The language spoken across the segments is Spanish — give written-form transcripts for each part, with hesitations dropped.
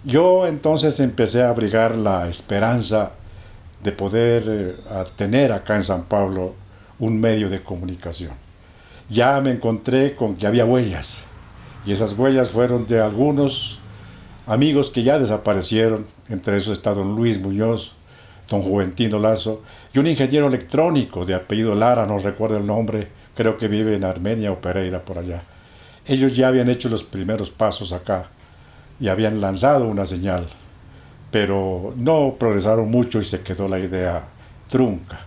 Yo entonces empecé a abrigar la esperanza de poder tener acá en San Pablo un medio de comunicación. Ya me encontré con que había huellas, y esas huellas fueron de algunos amigos que ya desaparecieron. Entre esos está don Luis Muñoz, don Juventino Lazo y un ingeniero electrónico de apellido Lara, no recuerdo el nombre, creo que vive en Armenia o Pereira por allá. Ellos ya habían hecho los primeros pasos acá y habían lanzado una señal, pero no progresaron mucho y se quedó la idea trunca.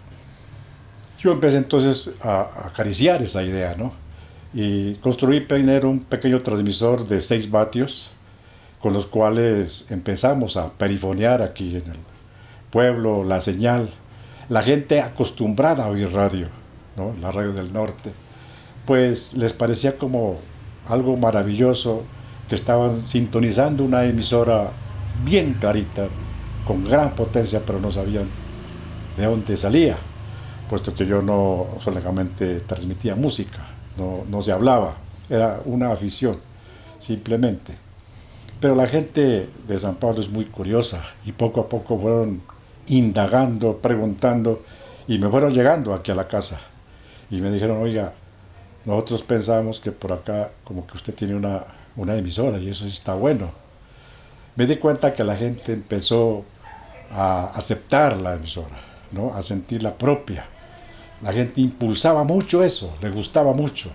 Yo empecé entonces a acariciar esa idea, ¿no? Y construí primero un pequeño transmisor de 6 vatios con los cuales empezamos a perifonear aquí en el pueblo la señal. La gente acostumbrada a oír radio, ¿no? La radio del norte, pues les parecía como algo maravilloso que estaban sintonizando una emisora bien clarita, con gran potencia, pero no sabían de dónde salía, puesto que yo no solamente transmitía música, no se hablaba, era una afición, simplemente. Pero la gente de San Pablo es muy curiosa y poco a poco fueron indagando, preguntando y me fueron llegando aquí a la casa y me dijeron, oiga, nosotros pensamos que por acá como que usted tiene una emisora y eso sí está bueno. Me di cuenta que la gente empezó a aceptar la emisora, ¿no? A sentirla propia. La gente impulsaba mucho eso, le gustaba mucho.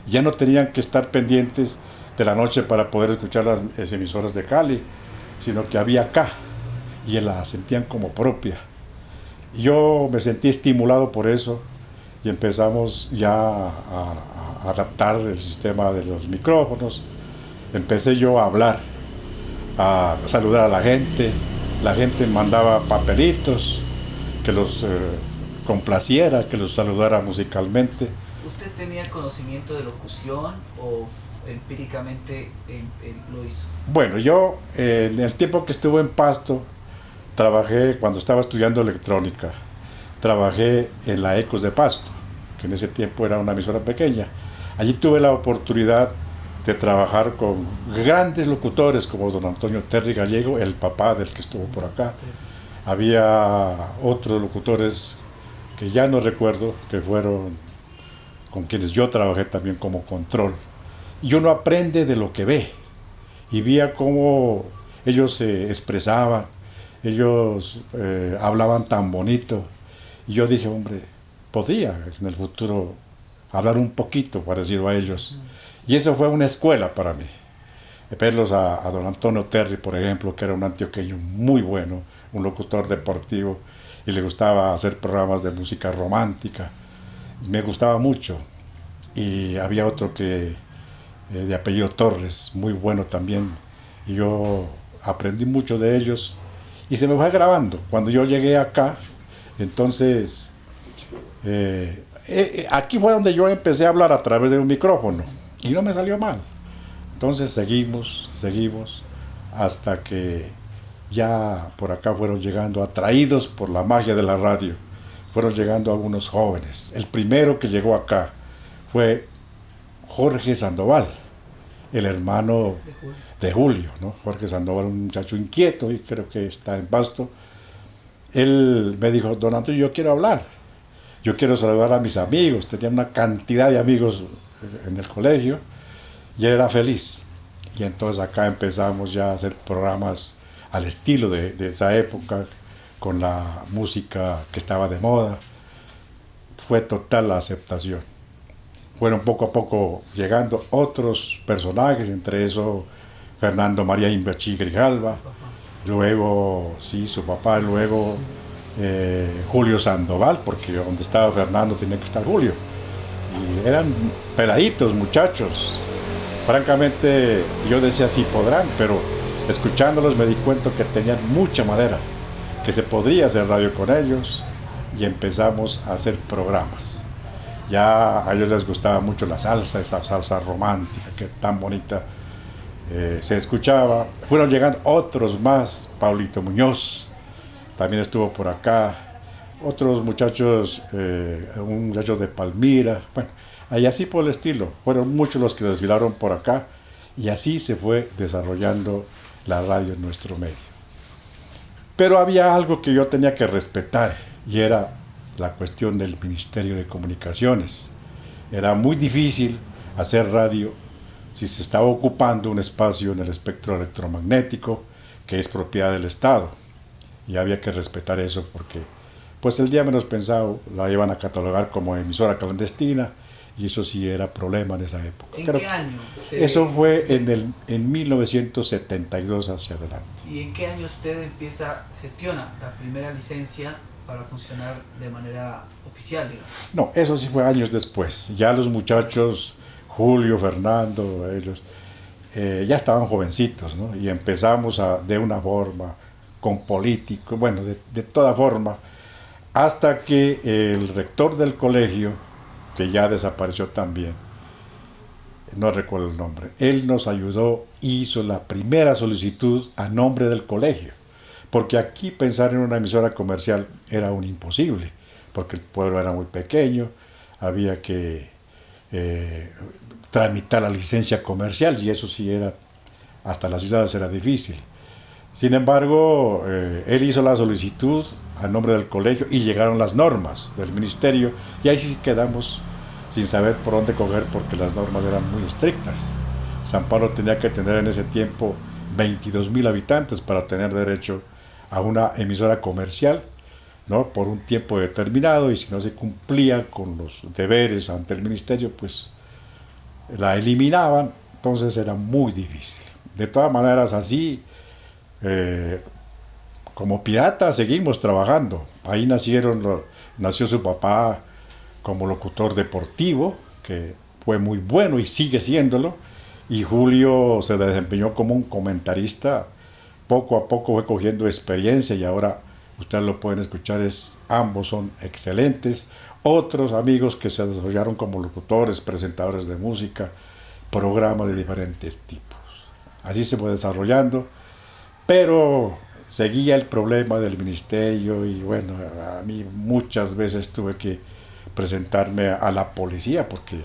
Ya no tenían que estar pendientes de la noche para poder escuchar las emisoras de Cali, sino que había acá y la sentían como propia. Y yo me sentí estimulado por eso y empezamos ya a adaptar el sistema de los micrófonos. Empecé yo a hablar, a saludar a la gente mandaba papelitos que los complaciera, que los saludara musicalmente. ¿Usted tenía conocimiento de locución o empíricamente lo hizo? Bueno, yo en el tiempo que estuve en Pasto, trabajé cuando estaba estudiando electrónica, trabajé en la Ecos de Pasto, que en ese tiempo era una emisora pequeña. Allí tuve la oportunidad de trabajar con grandes locutores como don Antonio Terry Gallego, el papá del que estuvo por acá. Había otros locutores que ya no recuerdo, que fueron con quienes yo trabajé también como control. Y uno aprende de lo que ve. Y veía cómo ellos se expresaban, ellos hablaban tan bonito. Y yo dije, hombre, podía en el futuro hablar un poquito parecido a ellos. Y eso fue una escuela para mí. Verlos a don Antonio Terry, por ejemplo, que era un antioqueño muy bueno, un locutor deportivo, y le gustaba hacer programas de música romántica. Me gustaba mucho. Y había otro que de apellido Torres, muy bueno también. Y yo aprendí mucho de ellos y se me fue grabando. Cuando yo llegué acá, entonces, aquí fue donde yo empecé a hablar a través de un micrófono y no me salió mal. Entonces seguimos, hasta que ya por acá fueron llegando, atraídos por la magia de la radio, fueron llegando algunos jóvenes. El primero que llegó acá fue Jorge Sandoval, el hermano De Julio. de Julio, ¿no? Jorge Sandoval, un muchacho inquieto y creo que está en Pasto. Él me dijo, don Antonio, yo quiero hablar, yo quiero saludar a mis amigos. Tenía una cantidad de amigos en el colegio y él era feliz. Y entonces acá empezamos ya a hacer programas al estilo de esa época, con la música que estaba de moda. Fue total la aceptación. Fueron poco a poco llegando otros personajes, entre eso Fernando María Inverchi Grijalva, Su papá. luego, sí, su papá, luego Julio Sandoval, porque donde estaba Fernando tenía que estar Julio. Y eran peladitos, muchachos. Francamente, yo decía, sí podrán, pero escuchándolos me di cuenta que tenían mucha madera, que se podría hacer radio con ellos y empezamos a hacer programas. Ya a ellos les gustaba mucho la salsa, esa salsa romántica que tan bonita se escuchaba. Fueron llegando otros más, Paulito Muñoz también estuvo por acá, otros muchachos, un muchacho de Palmira, bueno, y así por el estilo. Fueron muchos los que desfilaron por acá y así se fue desarrollando la radio en nuestro medio. Pero había algo que yo tenía que respetar, y era la cuestión del Ministerio de Comunicaciones. Era muy difícil hacer radio si se estaba ocupando un espacio en el espectro electromagnético que es propiedad del Estado, y había que respetar eso porque pues el día menos pensado la iban a catalogar como emisora clandestina, y eso sí era problema en esa época. ¿En qué año? Eso fue en 1972 hacia adelante. ¿Y en qué año usted gestiona la primera licencia para funcionar de manera oficial, digamos? No, eso sí fue años después. Ya los muchachos, Julio, Fernando, ellos, ya estaban jovencitos, ¿no? Y empezamos de una forma, con políticos, bueno, de toda forma, hasta que el rector del colegio, que ya desapareció también, no recuerdo el nombre, él nos ayudó, hizo la primera solicitud a nombre del colegio, porque aquí pensar en una emisora comercial era un imposible, porque el pueblo era muy pequeño, había que tramitar la licencia comercial, y eso sí era, hasta las ciudades era difícil. Sin embargo, él hizo la solicitud a nombre del colegio y llegaron las normas del ministerio, y ahí sí quedamos sin saber por dónde coger porque las normas eran muy estrictas. San Pablo tenía que tener en ese tiempo 22.000 habitantes para tener derecho a una emisora comercial, ¿no? Por un tiempo determinado, y si no se cumplía con los deberes ante el ministerio, pues la eliminaban. Entonces era muy difícil. De todas maneras, así como pirata seguimos trabajando. Ahí nació su papá como locutor deportivo, que fue muy bueno y sigue siéndolo, y Julio se desempeñó como un comentarista. Poco a poco fue cogiendo experiencia, y ahora ustedes lo pueden escuchar, ambos son excelentes. Otros amigos que se desarrollaron como locutores, presentadores de música, programas de diferentes tipos. Así se fue desarrollando, pero seguía el problema del ministerio, y bueno, a mí muchas veces tuve que presentarme a la policía, porque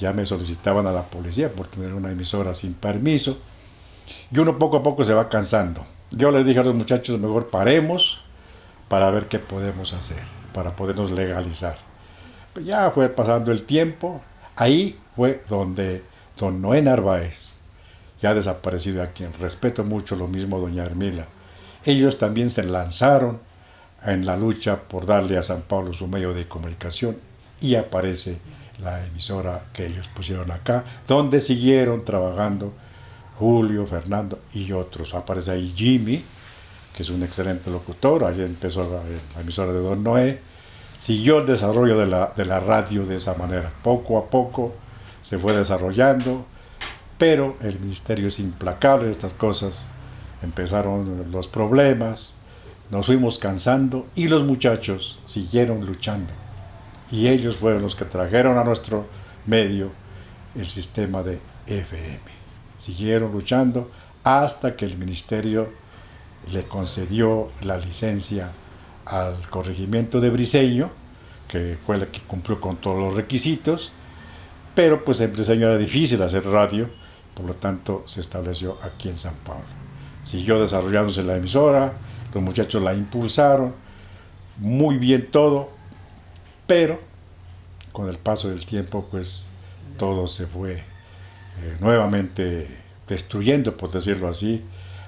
ya me solicitaban a la policía por tener una emisora sin permiso, y uno poco a poco se va cansando. Yo les dije a los muchachos, mejor paremos para ver qué podemos hacer, para podernos legalizar. Pues ya fue pasando el tiempo. Ahí fue donde don Noé Narváez, ya desaparecido, a quien respeto mucho, lo mismo doña Hermila, ellos también se lanzaron en la lucha por darle a San Pablo su medio de comunicación, y aparece la emisora que ellos pusieron acá, donde siguieron trabajando Julio, Fernando y otros. Aparece ahí Jimmy, que es un excelente locutor. Ahí empezó la emisora de don Noé. Siguió el desarrollo de la radio de esa manera. Poco a poco se fue desarrollando, pero el ministerio es implacable en estas cosas. Empezaron los problemas, nos fuimos cansando, y los muchachos siguieron luchando. Y ellos fueron los que trajeron a nuestro medio el sistema de FM. Siguieron luchando hasta que el ministerio le concedió la licencia al corregimiento de Briceño, que fue el que cumplió con todos los requisitos, pero pues en Briceño era difícil hacer radio, por lo tanto se estableció aquí en San Pablo. Siguió desarrollándose la emisora, los muchachos la impulsaron, muy bien todo, pero con el paso del tiempo pues todo se fue nuevamente destruyendo, por decirlo así.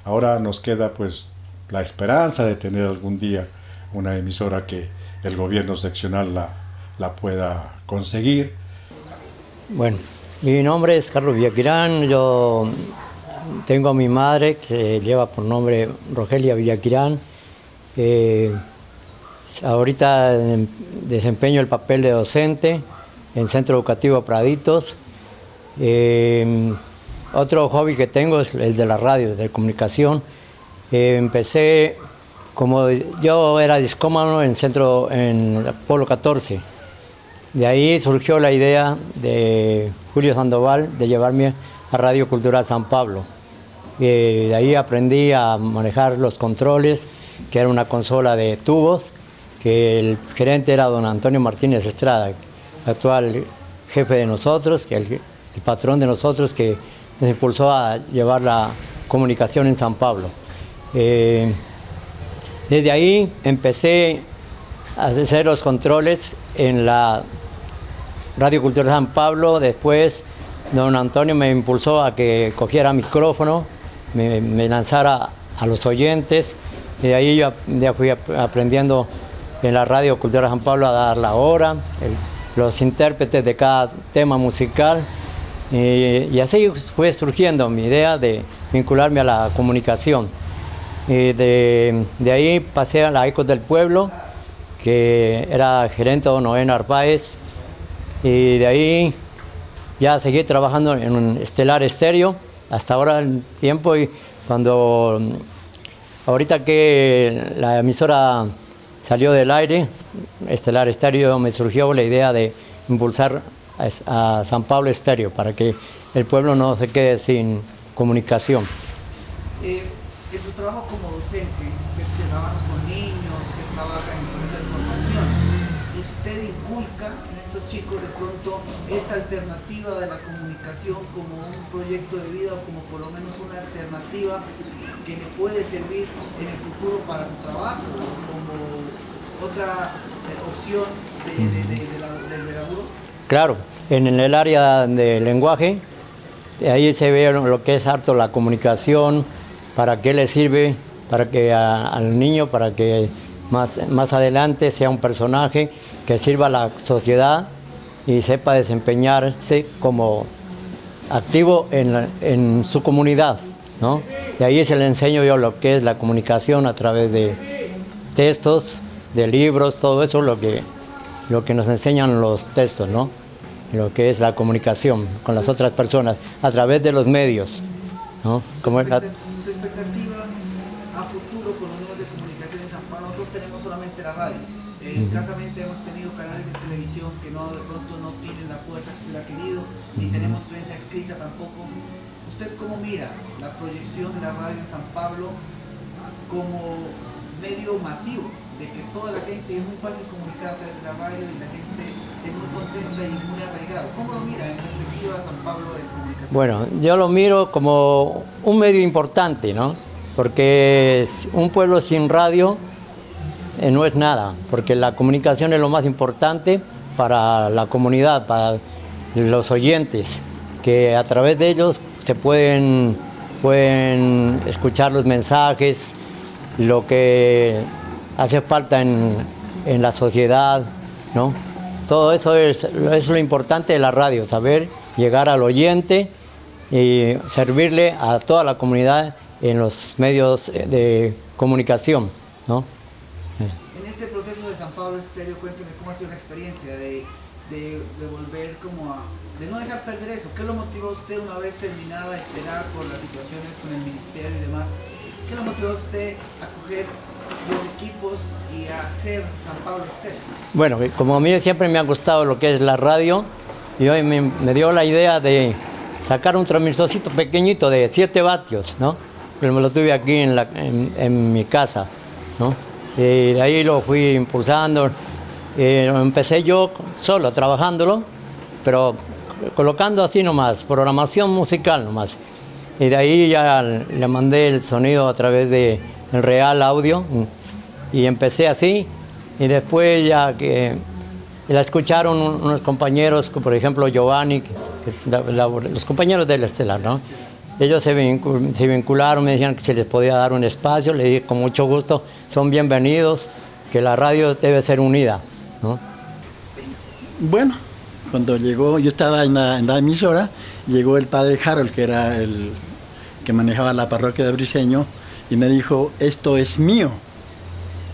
Ahora nos queda pues la esperanza de tener algún día una emisora que el gobierno seccional la pueda conseguir. Bueno, mi nombre es Carlos Villaquirán. Yo tengo a mi madre, que lleva por nombre Rogelia Villaquirán. Ahorita desempeño el papel de docente en Centro Educativo Praditos. Otro hobby que tengo es el de la radio, de comunicación. Empecé, como yo era discómano en Polo 14. De ahí surgió la idea de Julio Sandoval de llevarme a Radio Cultural San Pablo. De ahí aprendí a manejar los controles, que era una consola de tubos, que el gerente era don Antonio Martínez Estrada, actual jefe de nosotros, que el patrón de nosotros, que nos impulsó a llevar la comunicación en San Pablo. Desde ahí empecé a hacer los controles en la Radio Cultural San Pablo. Después don Antonio me impulsó a que cogiera micrófono, me lanzara a los oyentes. Y de ahí yo ya fui aprendiendo en la Radio Cultural San Pablo a dar la hora, los intérpretes de cada tema musical. Y así fue surgiendo mi idea de vincularme a la comunicación. De ahí pasé a la Ecos del Pueblo, que era gerente don Noé Narváez, y de ahí ya seguí trabajando en un Estelar Estéreo hasta ahora el tiempo. Y cuando ahorita que la emisora salió del aire, Estelar Estéreo, me surgió la idea de impulsar a San Pablo Estéreo para que el pueblo no se quede sin comunicación. En su trabajo como docente, usted trabaja con niños, usted trabaja en proceso de formación, usted inculca en estos chicos de pronto esta alternativa de la comunicación como un proyecto de vida o como por lo menos una alternativa que le puede servir en el futuro para su trabajo, como otra opción de laburo. Claro, en el área del lenguaje, ahí se ve lo que es harto la comunicación, para qué le sirve, para que al niño, para que más adelante sea un personaje que sirva a la sociedad y sepa desempeñarse como activo en su comunidad, ¿no? Y ahí se le enseño yo lo que es la comunicación a través de textos, de libros, todo eso lo que nos enseñan los textos, ¿no? Lo que es la comunicación con las otras personas a través de los medios, ¿no? Su expectativa a futuro con los medios de comunicación en San Pablo. Nosotros tenemos solamente la radio. Escasamente hemos tenido canales de televisión que de pronto no tienen la fuerza que se hubiera querido, ni tenemos prensa escrita tampoco. ¿Usted cómo mira la proyección de la radio en San Pablo como medio masivo, de que toda la gente es muy fácil comunicar a través de la radio y la gente es muy contenta y muy arraigada? ¿Cómo lo mira en perspectiva de San Pablo de comunicación? Bueno, yo lo miro como un medio importante, ¿no? Porque un pueblo sin radio no es nada, porque la comunicación es lo más importante para la comunidad, para los oyentes, que a través de ellos se pueden escuchar los mensajes, lo que hace falta en la sociedad, ¿no? Todo eso es lo importante de la radio, saber llegar al oyente y servirle a toda la comunidad en los medios de comunicación, ¿no? En este proceso de San Pablo Estéreo, cuénteme cómo ha sido la experiencia de volver de no dejar perder eso. ¿Qué lo motivó a usted una vez terminada Estelar por las situaciones con el ministerio y demás? ¿Qué lo motivó a usted a coger los equipos y a hacer San Pablo Estéreo? Bueno, como a mí siempre me ha gustado lo que es la radio, y hoy me dio la idea de sacar un transmisorcito pequeñito de 7 vatios, ¿no? Pero me lo tuve aquí en mi casa, ¿no? Y de ahí lo fui impulsando. Empecé yo solo, trabajándolo, pero colocando así nomás, programación musical nomás. Y de ahí ya le mandé el sonido a través de el Real Audio y empecé así. Y después ya que la escucharon unos compañeros, por ejemplo Giovanni, los compañeros del Estelar, ¿no? Ellos se vincularon, me decían que se les podía dar un espacio, le dije con mucho gusto, son bienvenidos, que la radio debe ser unida, ¿no? Bueno, cuando llegó, yo estaba en la emisora, llegó el padre Harold, que era el que manejaba la parroquia de Briceño, y me dijo, esto es mío.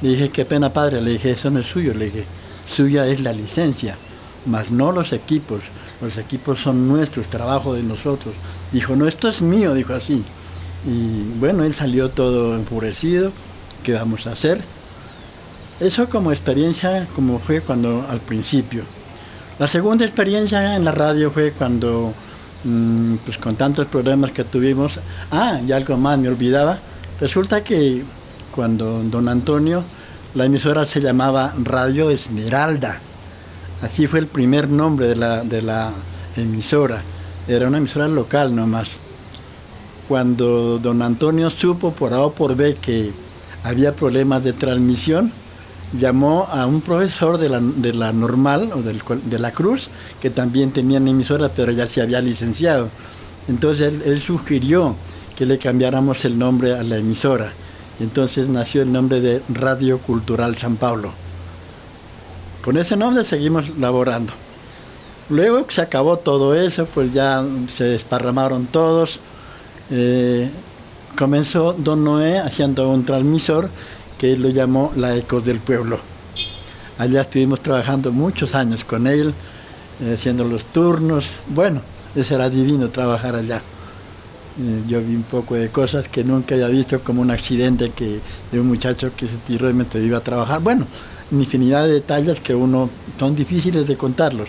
Le dije, qué pena padre, le dije, eso no es suyo, le dije, suya es la licencia, mas no los equipos son nuestros, trabajo de nosotros. Dijo, no, esto es mío, dijo así. Y bueno, él salió todo enfurecido, ¿qué vamos a hacer? Eso como experiencia, como fue cuando al principio. La segunda experiencia en la radio fue cuando, pues con tantos problemas que tuvimos, y algo más me olvidaba, resulta que cuando don Antonio, la emisora se llamaba Radio Esmeralda, así fue el primer nombre de la emisora, era una emisora local nomás. cuando don Antonio supo por A o por B que había problemas de transmisión, llamó a un profesor de la normal o de la Cruz, que también tenían emisora, pero ya se había licenciado. Entonces él sugirió que le cambiáramos el nombre a la emisora. Entonces nació el nombre de Radio Cultural San Pablo. Con ese nombre seguimos laborando. Luego que se acabó todo eso, pues ya se desparramaron todos. Comenzó don Noé haciendo un transmisor que él lo llamó La Ecos del Pueblo. Allá estuvimos trabajando muchos años con él, haciendo los turnos. Bueno, eso era divino trabajar allá. Yo vi un poco de cosas que nunca había visto, como un accidente de un muchacho que se tiró y me iba a trabajar. Bueno, infinidad de detalles que son difíciles de contarlos.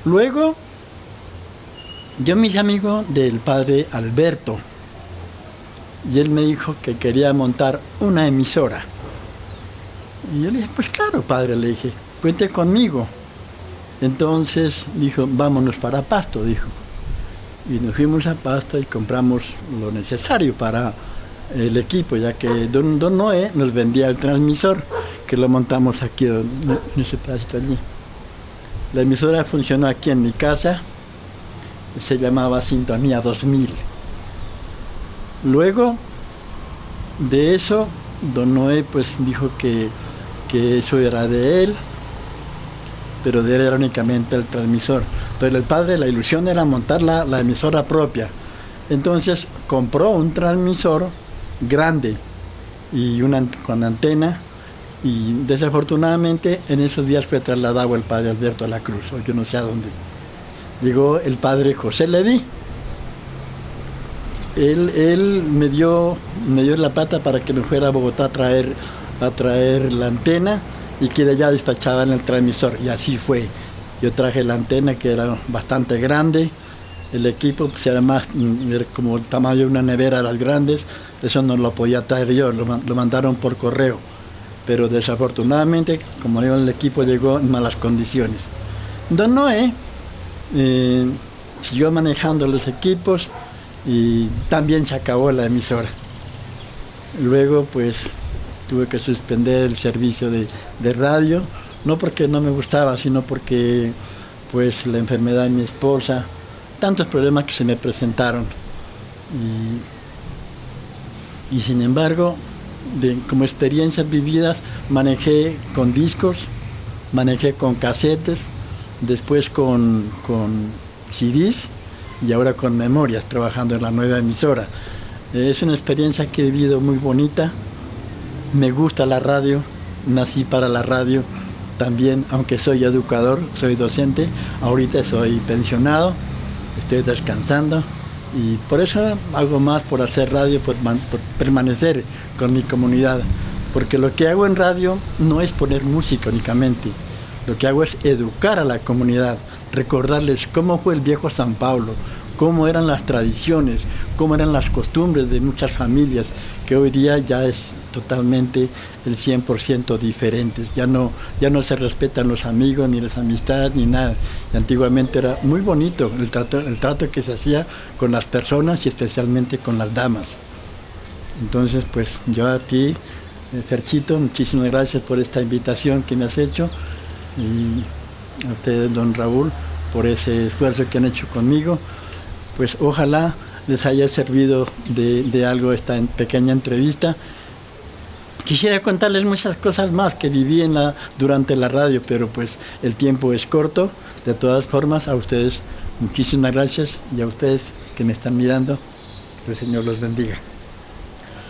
Luego, yo me hice amigo del padre Alberto y él me dijo que quería montar una emisora. Y yo le dije, pues claro, padre, le dije, cuente conmigo. Entonces dijo, vámonos para Pasto, dijo. Y nos fuimos a Pasto y compramos lo necesario para el equipo, ya que don Noé nos vendía el transmisor, que lo montamos aquí, en ese pedacito allí. La emisora funcionó aquí en mi casa, se llamaba Sintonía 2000. Luego de eso, don Noé pues dijo que eso era de él, pero de él era únicamente el transmisor. Pero el padre, la ilusión era montar la emisora propia. Entonces compró un transmisor grande y con antena, y desafortunadamente en esos días fue trasladado el padre Alberto a la Cruz, o yo no sé a dónde. Llegó el padre José Leví. Él me dio la pata para que me fuera a Bogotá a traer la antena, y que de allá despachaban el transmisor, y así fue. Yo traje la antena, que era bastante grande. El equipo, pues además, era como el tamaño de una nevera de las grandes. Eso no lo podía traer yo, lo mandaron por correo. Pero desafortunadamente, como digo, el equipo llegó en malas condiciones. Don Noé siguió manejando los equipos y también se acabó la emisora. Luego, pues, tuve que suspender el servicio de radio, no porque no me gustaba, sino porque pues la enfermedad de mi esposa, tantos problemas que se me presentaron. Y sin embargo, como experiencias vividas, manejé con discos, manejé con casetes, después con CDs y ahora con memorias, trabajando en la nueva emisora. Es una experiencia que he vivido muy bonita. Me gusta la radio, nací para la radio también, aunque soy educador, soy docente, ahorita soy pensionado, estoy descansando y por eso hago más por hacer radio, por permanecer con mi comunidad, porque lo que hago en radio no es poner música únicamente, lo que hago es educar a la comunidad, recordarles cómo fue el viejo San Pablo, cómo eran las tradiciones, cómo eran las costumbres de muchas familias, que hoy día ya es totalmente el 100% diferentes. Ya no se respetan los amigos, ni las amistades, ni nada. Y antiguamente era muy bonito el trato que se hacía con las personas y especialmente con las damas. Entonces, pues yo a ti, Ferchito, muchísimas gracias por esta invitación que me has hecho, y a ustedes, don Raúl, por ese esfuerzo que han hecho conmigo. Pues ojalá les haya servido de algo esta pequeña entrevista. Quisiera contarles muchas cosas más que viví durante la radio, pero pues el tiempo es corto. De todas formas, a ustedes muchísimas gracias, y a ustedes que me están mirando, que el Señor los bendiga.